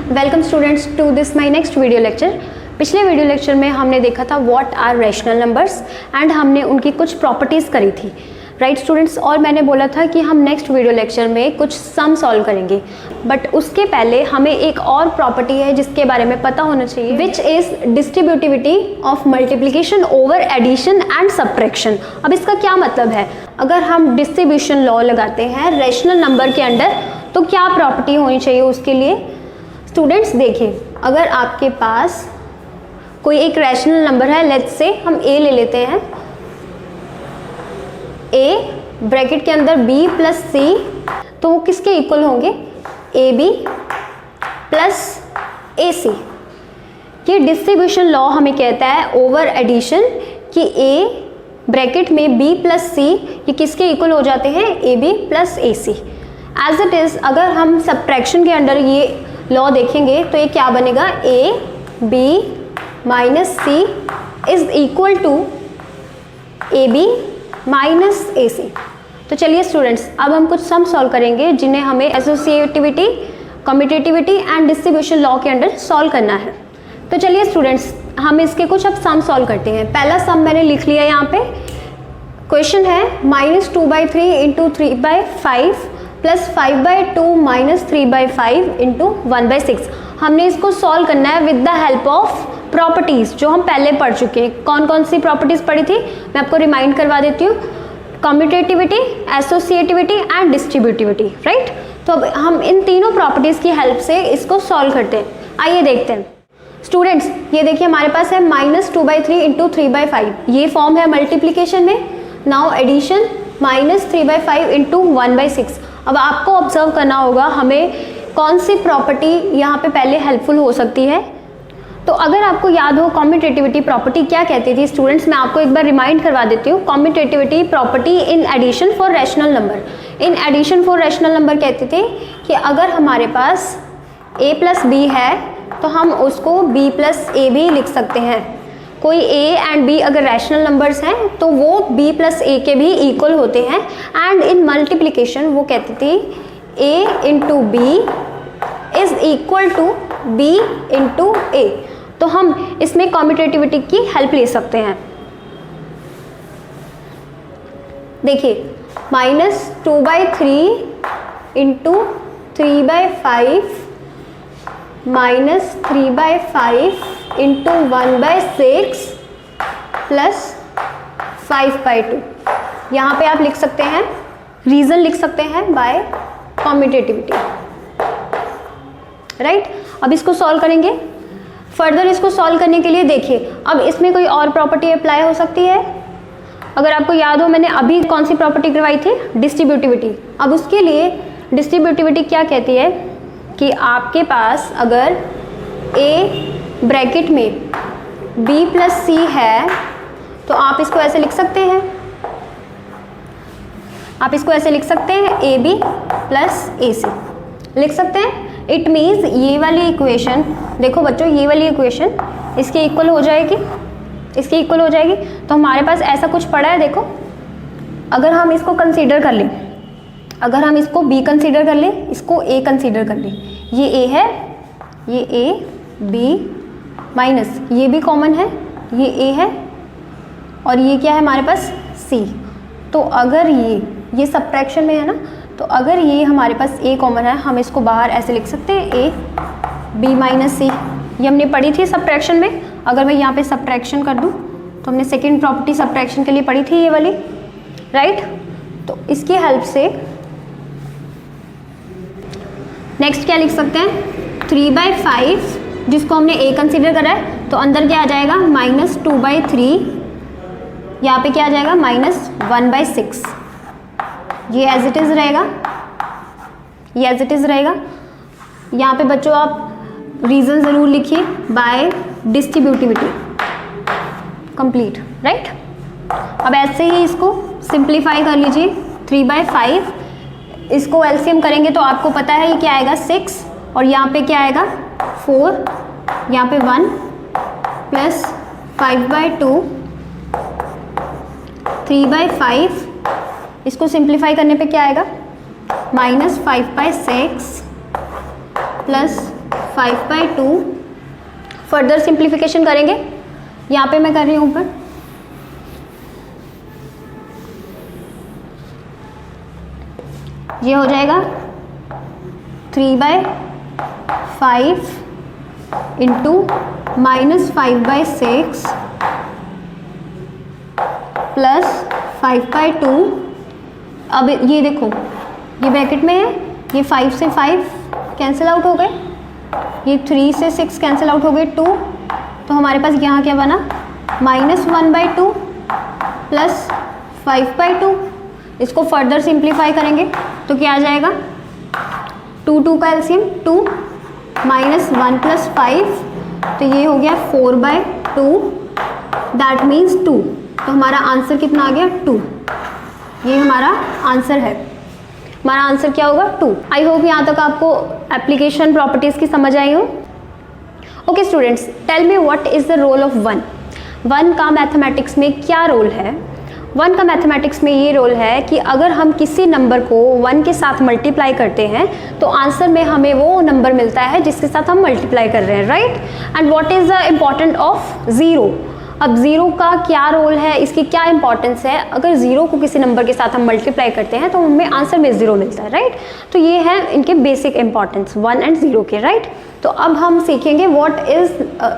Welcome students to this my next video lecture. पिछले video lecture में हमने देखा था what are rational numbers and हमने उनकी कुछ प्रॉपर्टीज़ करी थी, राइट स्टूडेंट्स। और मैंने बोला था कि हम नेक्स्ट वीडियो लेक्चर में कुछ सम सॉल्व करेंगे, बट उसके पहले हमें एक और प्रॉपर्टी है जिसके बारे में पता होना चाहिए, which is distributivity of multiplication over addition and subtraction. अब इसका क्या मतलब है? अगर हम डिस्ट्रीब्यूशन लॉ लगाते हैं रैशनल नंबर के अंडर तो क्या प्रॉपर्टी होनी चाहिए उसके लिए? स्टूडेंट्स देखिए, अगर आपके पास कोई एक रैशनल नंबर है, लेट्स से हम a ले लेते हैं, a ब्रैकेट के अंदर b प्लस c, तो वो किसके इक्वल होंगे? ab plus ac। ये डिस्ट्रीब्यूशन लॉ हमें कहता है ओवर एडिशन कि a ब्रैकेट में b प्लस c ये किसके इक्वल हो जाते हैं? ab plus ac। As it is अगर हम सब्ट्रैक्शन के अंडर ये लॉ देखेंगे तो ये क्या बनेगा? a b minus c is equal to ab minus ac। तो चलिए स्टूडेंट्स, अब हम कुछ सम सॉल्व करेंगे जिन्हें हमें associativity, commutativity and distribution law के अंडर सॉल्व करना है। तो चलिए स्टूडेंट्स, हम इसके कुछ अब सम सॉल्व करते हैं। पहला सम मैंने लिख लिया यहाँ पे। क्वेश्चन है -2/3 इंटू 3/5 प्लस 5/2 माइनस 3/5 इंटू 1/6। हमने इसको सॉल्व करना है with the help of properties जो हम पहले पढ़ चुके हैं। कौन कौन सी प्रॉपर्टीज़ पढ़ी थी मैं आपको रिमाइंड करवा देती हूँ। Commutativity, associativity and distributivity, right. तो अब हम इन तीनों प्रॉपर्टीज़ की हेल्प से इसको सॉल्व करते हैं। आइए देखते हैं स्टूडेंट्स। ये देखिए हमारे पास है -2/3 इंटू 3/5, ये फॉर्म है मल्टीप्लीकेशन में। Now addition -3/5 into 1/6। अब आपको ऑब्जर्व करना होगा हमें कौन सी प्रॉपर्टी यहाँ पे पहले हेल्पफुल हो सकती है। तो अगर आपको याद हो कम्यूटेटिविटी प्रॉपर्टी क्या कहती थी स्टूडेंट्स, मैं आपको एक बार रिमाइंड करवा देती हूँ। Commutativity property in addition for rational number, in addition for rational number कहते थे कि अगर हमारे पास a प्लस b है तो हम उसको b प्लस ए भी लिख सकते हैं। कोई a एंड b अगर रैशनल नंबर्स हैं तो वो b प्लस ए के भी इक्वल होते हैं। एंड इन मल्टीप्लिकेशन वो कहते थे a into B is equal to b into A. तो हम इसमें कम्यूटेटिविटी की हेल्प ले सकते हैं। देखिए -2/3 इंटू 3/5 माइनस 3/5 इंटू 1/6 प्लस 5/2। यहाँ पे आप लिख सकते हैं, रीज़न लिख सकते हैं बाय कम्यूटेटिविटी, राइट। अब इसको सॉल्व करेंगे। फर्दर इसको सॉल्व करने के लिए देखिए अब इसमें कोई और प्रॉपर्टी अप्लाई हो सकती है। अगर आपको याद हो मैंने अभी कौन सी प्रॉपर्टी करवाई थी? डिस्ट्रीब्यूटिविटी। अब उसके लिए डिस्ट्रीब्यूटिविटी क्या कहती है कि आपके पास अगर a ब्रैकेट में b प्लस c है तो आप इसको ऐसे लिख सकते हैं, आप इसको ऐसे लिख सकते हैं ab प्लस ac लिख सकते हैं। इट मीन्स ये वाली इक्वेशन, देखो बच्चों ये वाली इक्वेशन इसके इक्वल हो जाएगी, इसके इक्वल हो जाएगी। तो हमारे पास ऐसा कुछ पड़ा है, देखो अगर हम इसको कंसीडर कर लें, अगर हम इसको b कंसीडर कर लें, इसको a कंसीडर कर लें, ये a है, ये a b माइनस ये भी कॉमन है, ये a है और ये क्या है हमारे पास? c। तो अगर ये सब्ट्रैक्शन में है ना, तो अगर ये हमारे पास a कॉमन है हम इसको बाहर ऐसे लिख सकते हैं a b माइनस c। ये हमने पढ़ी थी सब्ट्रैक्शन में। अगर मैं यहाँ पे सब्ट्रैक्शन कर दूँ तो हमने सेकेंड प्रॉपर्टी सब्ट्रैक्शन के लिए पढ़ी थी ये वाली, राइट। तो इसकी हेल्प से नेक्स्ट क्या लिख सकते हैं? 3/5 जिसको हमने a कंसीडर करा है तो अंदर क्या आ जाएगा? -2/3, यहाँ पे क्या आ जाएगा? -1/6। ये एज इट इज़ रहेगा, ये एज इट इज़ रहेगा। यहाँ पे बच्चों आप रीज़न ज़रूर लिखिए बाय डिस्ट्रीब्यूटिविटी, कंप्लीट, राइट। अब ऐसे ही इसको सिंप्लीफाई कर लीजिए। 3/5 इसको एलसीएम करेंगे तो आपको पता है ये क्या आएगा? 6 और यहाँ पे क्या आएगा? 4, यहाँ पे 1 प्लस 5/2 3/5। इसको सिंप्लीफाई करने पे क्या आएगा? -5/6 प्लस 5/2। फर्दर सिंप्लीफिकेशन करेंगे, यहाँ पे मैं कर रही हूँ ऊपर, ये हो जाएगा 3/5 इंटू -5/6 प्लस 5/2। अब ये देखो, ये ब्रैकेट में है, ये 5 से 5 कैंसिल आउट हो गए, ये 3 से 6 कैंसिल आउट हो गए 2, तो हमारे पास यहाँ क्या बना -1/2 प्लस 5/2। इसको फर्दर सिंप्लीफाई करेंगे तो क्या आ जाएगा, 2 का एलसीएम 2 -1 + 5, तो ये हो गया 4/2, दैट मीन्स 2। तो हमारा आंसर कितना आ गया 2, ये हमारा आंसर है। हमारा आंसर क्या होगा 2। आई होप यहाँ तक आपको एप्लीकेशन प्रॉपर्टीज़ की समझ आई हो। Okay students, tell me what is the role of 1। 1 का मैथमेटिक्स में क्या रोल है? 1 का मैथमेटिक्स में ये रोल है कि अगर हम किसी नंबर को 1 के साथ मल्टीप्लाई करते हैं तो आंसर में हमें वो नंबर मिलता है जिसके साथ हम मल्टीप्लाई कर रहे हैं, right. And what is the important of 0। अब 0 का क्या रोल है, इसकी क्या इंपॉर्टेंस है? अगर 0 को किसी नंबर के साथ हम मल्टीप्लाई करते हैं तो हमें आंसर में 0 मिलता है, राइट। तो ये है इनके बेसिक इंपॉर्टेंस 1 एंड 0 के, राइट। तो अब हम सीखेंगे what is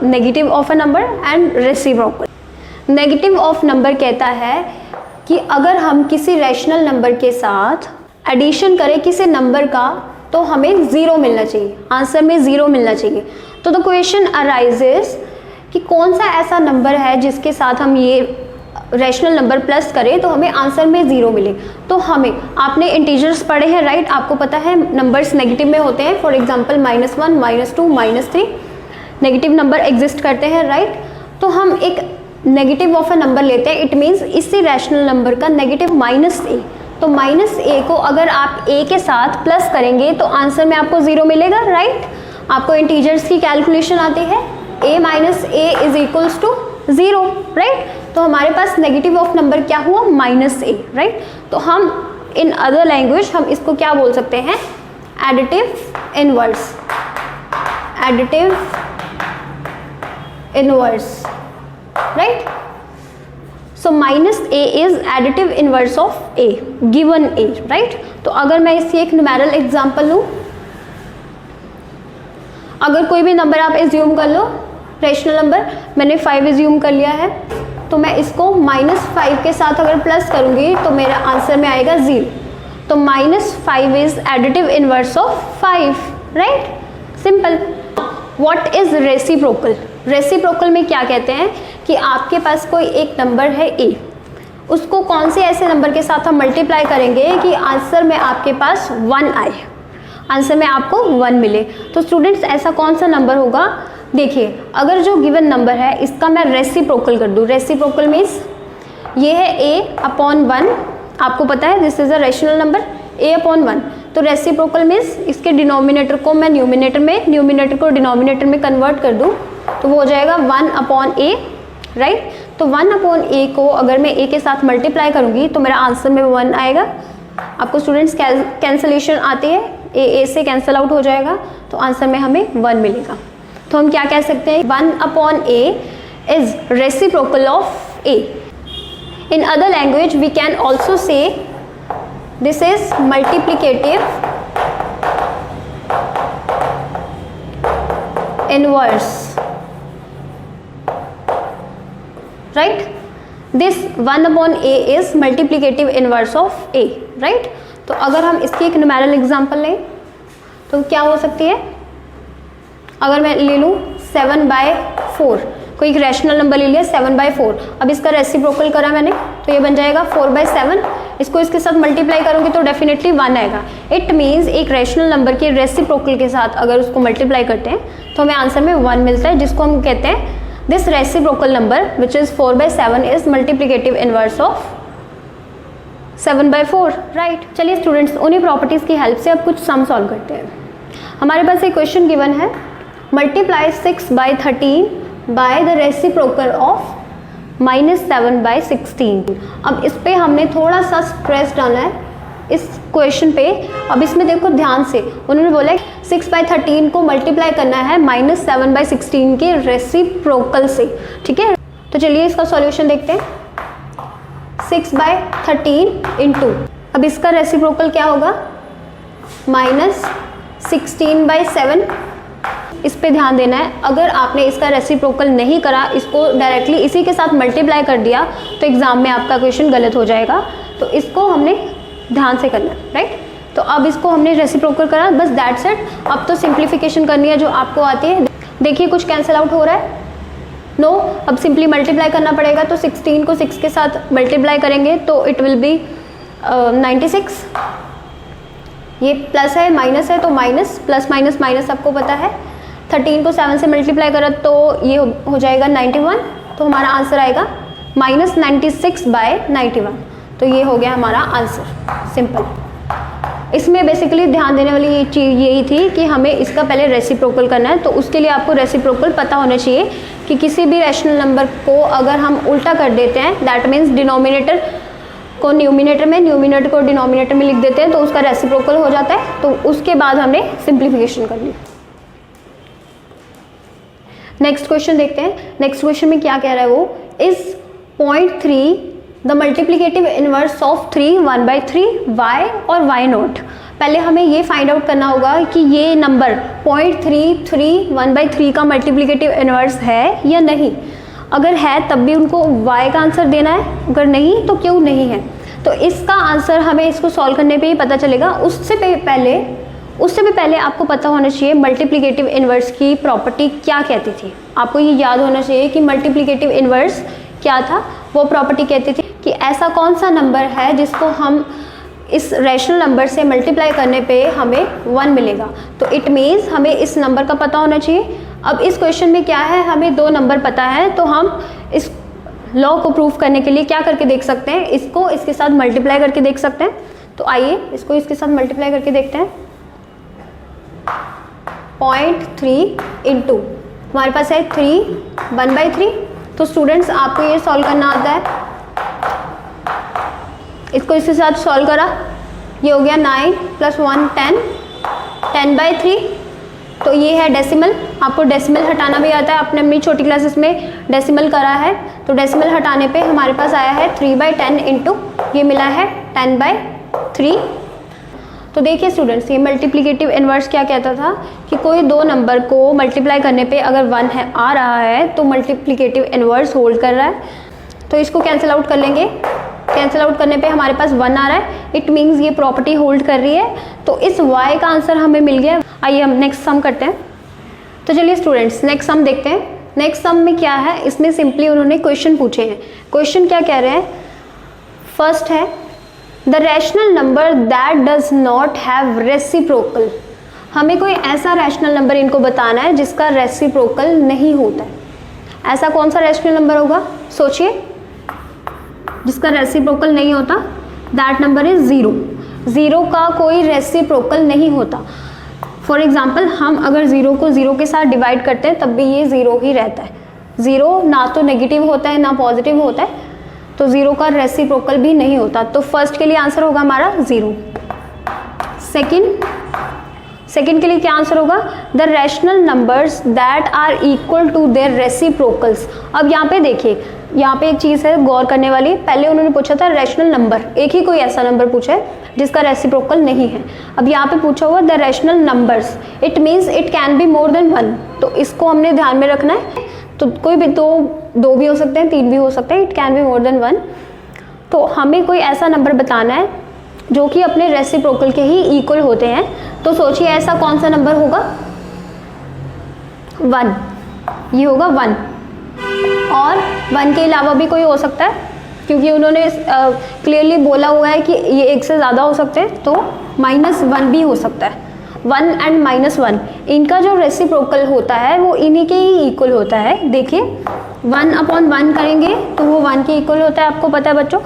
negative of a number and reciprocal. Negative of number कहता है कि अगर हम किसी रैशनल नंबर के साथ एडिशन करें किसी नंबर का तो हमें 0 मिलना चाहिए, आंसर में 0 मिलना चाहिए। तो द क्वेश्चन अराइजेस कि कौन सा ऐसा नंबर है जिसके साथ हम ये रैशनल नंबर प्लस करें तो हमें आंसर में 0 मिले। तो हमें, आपने इंटीजर्स पढ़े हैं, राइट, आपको पता है नंबर्स नेगेटिव में होते हैं। For example -1, -2, -3 negative number exist करते हैं, राइट। तो हम एक नेगेटिव ऑफ अ नंबर लेते हैं, इट मीन्स इसी रैशनल नंबर का नेगेटिव -a। तो -a को अगर आप a के साथ प्लस करेंगे तो आंसर में आपको 0 मिलेगा, राइट। आपको इंटीजर्स की कैलकुलेशन आती है, a - a = 0, राइट। तो हमारे पास नेगेटिव ऑफ नंबर क्या हुआ -a, राइट। तो हम इन अदर लैंग्वेज हम इसको क्या बोल सकते हैं, additive inverse, additive inverse, right. So -a is additive inverse of a given a, right. तो अगर मैं इसकी एक न्यूमेरल एग्जांपल लूँ, अगर कोई भी नंबर आप एज्यूम कर लो, रैशनल नंबर मैंने 5 एज्यूम कर लिया है, तो मैं इसको -5 के साथ अगर प्लस करूँगी तो मेरा आंसर में आएगा 0। तो -5 is additive inverse of 5, right, simple. What is reciprocal? Reciprocal में क्या कहते हैं कि आपके पास कोई एक नंबर है a, उसको कौन से ऐसे नंबर के साथ हम मल्टीप्लाई करेंगे कि आंसर में आपके पास 1 आए, आंसर में आपको 1 मिले। तो स्टूडेंट्स ऐसा कौन सा नंबर होगा? देखिए, अगर जो गिवन नंबर है इसका मैं रेसिप्रोकल कर दूँ, रेसिप्रोकल मीन्स ये है a/1, आपको पता है this is a rational number a/1। तो रेसिप्रोकल मीन्स इसके डिनोमिनेटर को मैं न्यूमिनेटर में, न्यूमिनेटर को डिनोमिनेटर में कन्वर्ट कर दूँ तो वो हो जाएगा 1/a, राइट। तो 1/a को अगर मैं a के साथ मल्टीप्लाई करूँगी तो मेरा आंसर में 1 आएगा। आपको स्टूडेंट्स कैंसलेशन आती है, a से कैंसिल आउट हो जाएगा, तो आंसर में हमें 1 मिलेगा। तो हम क्या कह सकते हैं, 1/a is reciprocal of a। In other language we can also say this is multiplicative inverse, right. This 1/a is multiplicative inverse of a, right. तो अगर हम इसकी एक न्यूमेरल एग्जांपल लें तो क्या हो सकती है, अगर मैं ले लूँ 7/4, कोई एक रैशनल नंबर ले लिया 7/4, अब इसका रेसिप्रोकल करा मैंने तो ये बन जाएगा 4/7, इसको इसके साथ मल्टीप्लाई करूँगी तो डेफिनेटली 1 आएगा। इट मीन्स एक रैशनल नंबर के रेसिप्रोकल के साथ अगर उसको मल्टीप्लाई करते हैं तो हमें आंसर में 1 मिलता है, जिसको हम कहते हैं this reciprocal number which is 4/7 is multiplicative inverse of 7/4, right. चलिए स्टूडेंट्स, उन्हीं प्रॉपर्टीज़ की हेल्प से अब कुछ सम सॉल्व करते हैं। हमारे पास एक क्वेश्चन गिवन है, multiply 6/13 by the reciprocal of -7/16। अब इस पे हमने थोड़ा सा स्ट्रेस डालना है इस क्वेश्चन पे। अब इसमें देखो ध्यान से, उन्होंने बोला 6/13 को मल्टीप्लाई करना है -7/16 के रेसिप्रोकल से, ठीक है। तो चलिए इसका सॉल्यूशन देखते हैं। 6/13 इंटू, अब इसका रेसिप्रोकल क्या होगा, -16/7। इस पे ध्यान देना है, अगर आपने इसका रेसिप्रोकल नहीं करा, इसको डायरेक्टली इसी के साथ मल्टीप्लाई कर दिया तो एग्जाम में आपका क्वेश्चन गलत हो जाएगा। तो इसको हमने ध्यान से करना है, राइट। तो अब इसको हमने रेसिप्रोकल करा, बस दैट्स इट। अब तो सिंप्लीफिकेशन करनी है जो आपको आती है। देखिए कुछ कैंसिल आउट हो रहा है, नो। अब सिंपली मल्टीप्लाई करना पड़ेगा, तो 16 को 6 के साथ मल्टीप्लाई करेंगे तो इट विल बी 96। ये प्लस है माइनस है तो माइनस, प्लस माइनस माइनस आपको पता है। 13 को 7 से मल्टीप्लाई करा तो ये हो जाएगा 91, तो हमारा आंसर आएगा -96/91। तो ये हो गया हमारा आंसर, सिंपल। इसमें बेसिकली ध्यान देने वाली ये चीज़ यही थी कि हमें इसका पहले रेसिप्रोकल करना है। तो उसके लिए आपको रेसिप्रोकल पता होना चाहिए कि किसी भी रैशनल नंबर को अगर हम उल्टा कर देते हैं, दैट मीन्स डिनोमिनेटर को न्यूमिनेटर में, न्यूमिनेटर को डिनोमिनेटर में लिख देते हैं तो उसका रेसिप्रोकल हो जाता है। तो उसके बाद हमने सिंप्लीफिकेशन कर ली। नेक्स्ट क्वेश्चन देखते हैं। नेक्स्ट क्वेश्चन में क्या कह रहा है वो, is 0.3 the multiplicative inverse of 3 1/3 y और y नॉट। पहले हमें ये फाइंड आउट करना होगा कि ये नंबर 0.33 1/3 का मल्टीप्लिकेटिव इनवर्स है या नहीं। अगर है तब भी उनको y का आंसर देना है, अगर नहीं तो क्यों नहीं है। तो इसका आंसर हमें इसको सॉल्व करने पे ही पता चलेगा। उससे भी पहले आपको पता होना चाहिए मल्टीप्लिकेटिव इनवर्स की प्रॉपर्टी क्या कहती थी। आपको ये याद होना चाहिए कि मल्टीप्लिकेटिव इनवर्स क्या था। वो प्रॉपर्टी कहती थी कि ऐसा कौन सा नंबर है जिसको हम इस रैशनल नंबर से मल्टीप्लाई करने पे हमें 1 मिलेगा। तो इट मीन्स हमें इस नंबर का पता होना चाहिए। अब इस क्वेश्चन में क्या है, हमें 2 नंबर पता है, तो हम इस लॉ को प्रूव करने के लिए क्या करके देख सकते हैं, इसको इसके साथ मल्टीप्लाई करके देख सकते हैं। तो आइए इसको इसके साथ मल्टीप्लाई करके देखते हैं। 0.3 इंटू हमारे पास है 3 1/3। तो स्टूडेंट्स आपको ये सॉल्व करना आता है। इसको इसके साथ सॉल्व करा, ये हो गया 9 + 1 10, 10/3। तो ये है डेसिमल, आपको डेसिमल हटाना भी आता है, आपने अपनी छोटी क्लासेस में डेसिमल करा है। तो डेसिमल हटाने पे हमारे पास आया है 3/10 इंटू ये मिला है 10/3। तो देखिए स्टूडेंट्स, ये मल्टीप्लिकेटिव इनवर्स क्या कहता था कि कोई 2 नंबर को मल्टीप्लाई करने पे अगर 1 है आ रहा है तो मल्टीप्लिकेटिव इनवर्स होल्ड कर रहा है। तो इसको कैंसिल आउट कर लेंगे। कैंसिल आउट करने पे हमारे पास 1 आ रहा है, इट मीन्स ये प्रॉपर्टी होल्ड कर रही है। तो इस y का आंसर हमें मिल गया। आइए हम नेक्स्ट सम करते हैं। तो चलिए स्टूडेंट्स नेक्स्ट सम देखते हैं। नेक्स्ट सम में क्या है, इसमें सिंपली उन्होंने क्वेश्चन पूछे हैं। क्वेश्चन क्या कह रहे हैं, फर्स्ट है the rational number that does not have reciprocal. हमें कोई ऐसा रैशनल नंबर इनको बताना है जिसका रेसिप्रोकल नहीं होता है। ऐसा कौन सा रैशनल नंबर होगा, सोचिए, जिसका रेसिप्रोकल नहीं होता। That number is 0। 0 का कोई रेसिप्रोकल नहीं होता। फॉर एग्जाम्पल हम अगर 0 को 0 के साथ डिवाइड करते हैं तब भी ये 0 ही रहता है। 0 ना तो नेगेटिव होता है ना पॉजिटिव होता है, तो 0 का रेसिप्रोकल भी नहीं होता। तो फर्स्ट के लिए आंसर होगा हमारा 0। सेकंड के लिए क्या आंसर होगा, the rational numbers that are equal to their reciprocals. अब यहाँ पे देखिए, यहाँ पे एक चीज़ है गौर करने वाली। पहले उन्होंने पूछा था रैशनल नंबर, एक ही कोई ऐसा नंबर पूछा है जिसका रेसिप्रोकल नहीं है। अब यहाँ पे पूछा हुआ the rational numbers, it means it can be more than 1। तो इसको हमने ध्यान में रखना है। तो कोई भी दो भी हो सकते हैं, 3 भी हो सकते हैं, it can be more than 1। तो हमें कोई ऐसा नंबर बताना है जो कि अपने रेसिप्रोकल के ही इक्वल होते हैं। तो सोचिए ऐसा कौन सा नंबर होगा, 1। ये होगा 1, और 1 के अलावा भी कोई हो सकता है, क्योंकि उन्होंने क्लियरली बोला हुआ है कि ये 1 से ज़्यादा हो सकते हैं। तो -1 भी हो सकता है। 1 एंड -1 इनका जो रेसिप्रोकल होता है वो इन्हीं के ही इक्वल होता है। देखिए 1/1 करेंगे तो वो 1 के इक्वल होता है, आपको पता है बच्चों।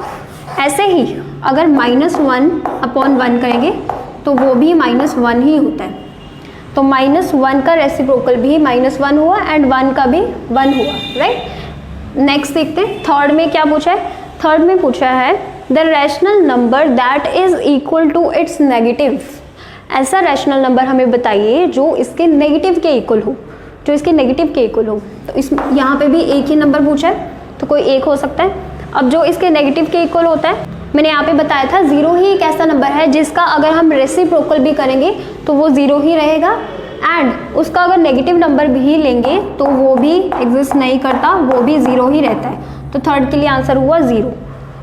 ऐसे ही अगर -1/1 करेंगे तो वो भी -1 ही होता है। तो -1 का रेसिप्रोकल भी -1 हुआ एंड 1 का भी 1 हुआ, राइट। नेक्स्ट देखते हैं, थर्ड में क्या पूछा है। थर्ड में पूछा है the rational number that is equal to its negative. ऐसा रैशनल नंबर हमें बताइए जो इसके नेगेटिव के इक्वल हो, जो इसके नेगेटिव के इक्वल हो। तो इस यहाँ पे भी एक ही नंबर पूछा है, तो कोई एक हो सकता है। अब जो इसके नेगेटिव के इक्वल होता है, मैंने यहाँ पे बताया था 0 ही एक ऐसा नंबर है जिसका अगर हम रेसिप्रोकल भी करेंगे तो वो 0 ही रहेगा, एंड उसका अगर नेगेटिव नंबर भी लेंगे तो वो भी एग्जिस्ट नहीं करता, वो भी 0 ही रहता है। तो थर्ड के लिए आंसर हुआ 0।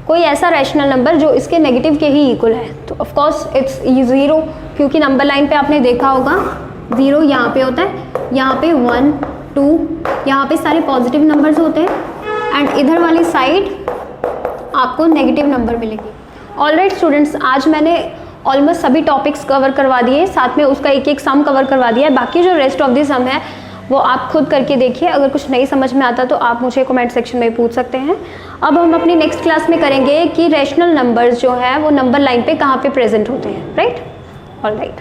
कोई ऐसा रैशनल नंबर जो इसके नेगेटिव के ही इक्वल है, तो ऑफ कोर्स इट्स 0, क्योंकि नंबर लाइन पे आपने देखा होगा 0 यहाँ पे होता है, यहाँ पे 1 2, यहाँ पे सारे पॉजिटिव नंबर्स होते हैं, एंड इधर वाली साइड आपको नेगेटिव नंबर मिलेंगे। ऑलराइट स्टूडेंट्स, आज मैंने ऑलमोस्ट सभी टॉपिक्स कवर करवा दिए, साथ में उसका एक एक सम कवर करवा दिया है। बाकी जो रेस्ट ऑफ द सम है वो आप खुद करके देखिए। अगर कुछ नहीं समझ में आता तो आप मुझे कमेंट सेक्शन में पूछ सकते हैं। अब हम अपनी नेक्स्ट क्लास में करेंगे कि रैशनल नंबर्स जो है वो नंबर लाइन पे कहाँ पे प्रेजेंट होते हैं, राइट? ऑलराइट।